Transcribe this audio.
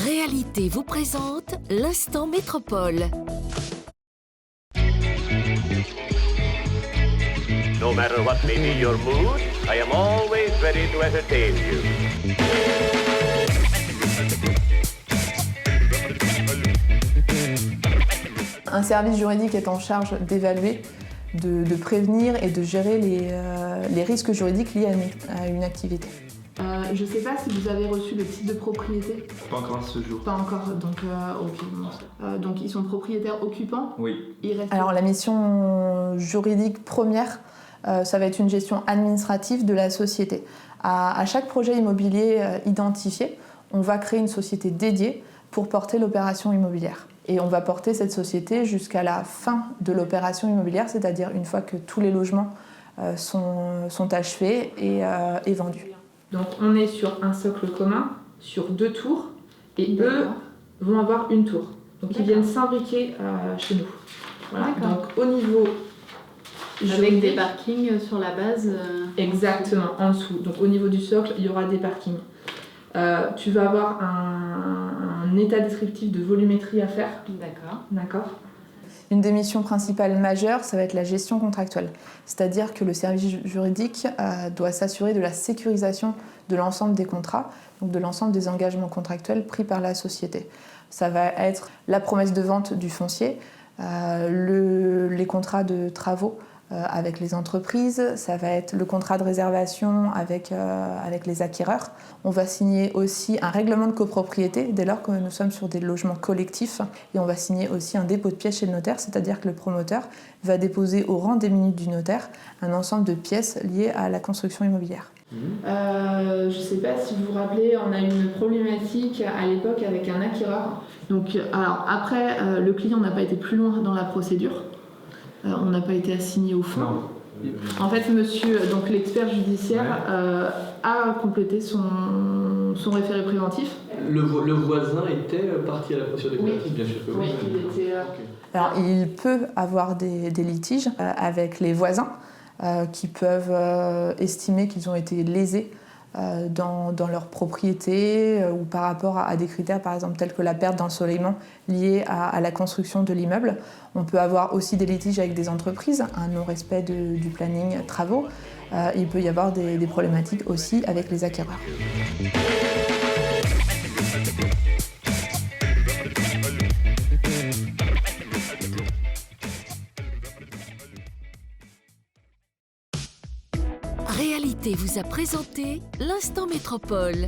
Réalité vous présente l'instant métropole. No matter what may be your mood, I am always ready to entertain you. Un service juridique est en charge d'évaluer, de prévenir et de gérer les risques juridiques liés à une activité. Je ne sais pas si vous avez reçu le titre de propriété. Pas encore à ce jour. Pas encore, donc ok. Donc ils sont propriétaires occupants. Oui. Alors la mission juridique première, ça va être une gestion administrative de la société. À chaque projet immobilier identifié, on va créer une société dédiée pour porter l'opération immobilière. Et on va porter cette société jusqu'à la fin de l'opération immobilière, c'est-à-dire une fois que tous les logements sont achevés et vendus. Donc on est sur un socle commun, sur 2 tours, et eux vont avoir une tour. Donc ils viennent s'imbriquer chez nous. Voilà. Donc au niveau avec des parkings sur la base. Exactement, en dessous. Donc au niveau du socle, il y aura des parkings. Tu vas avoir un état descriptif de volumétrie à faire. D'accord. Une des missions principales majeures, ça va être la gestion contractuelle. C'est-à-dire que le service juridique doit s'assurer de la sécurisation de l'ensemble des contrats, donc de l'ensemble des engagements contractuels pris par la société. Ça va être la promesse de vente du foncier, les contrats de travaux avec les entreprises, ça va être le contrat de réservation avec les acquéreurs. On va signer aussi un règlement de copropriété dès lors que nous sommes sur des logements collectifs, et on va signer aussi un dépôt de pièces chez le notaire, c'est-à-dire que le promoteur va déposer au rang des minutes du notaire un ensemble de pièces liées à la construction immobilière. Je ne sais pas si vous vous rappelez, on a eu une problématique à l'époque avec un acquéreur. Donc, alors après, le client n'a pas été plus loin dans la procédure. On n'a pas été assigné au fond. Non. En fait, monsieur, donc l'expert judiciaire, a complété son référé préventif. Le voisin était parti à la procédure déclarative, bien sûr que oui. Oui, il était. Alors, il peut avoir des litiges avec les voisins qui peuvent estimer qu'ils ont été lésés dans leur propriété ou par rapport à des critères, par exemple, tels que la perte d'ensoleillement liée à la construction de l'immeuble. On peut avoir aussi des litiges avec des entreprises, un non-respect du planning travaux. Il peut y avoir des problématiques aussi avec les acquéreurs. Réalité vous a présenté l'instant métropole.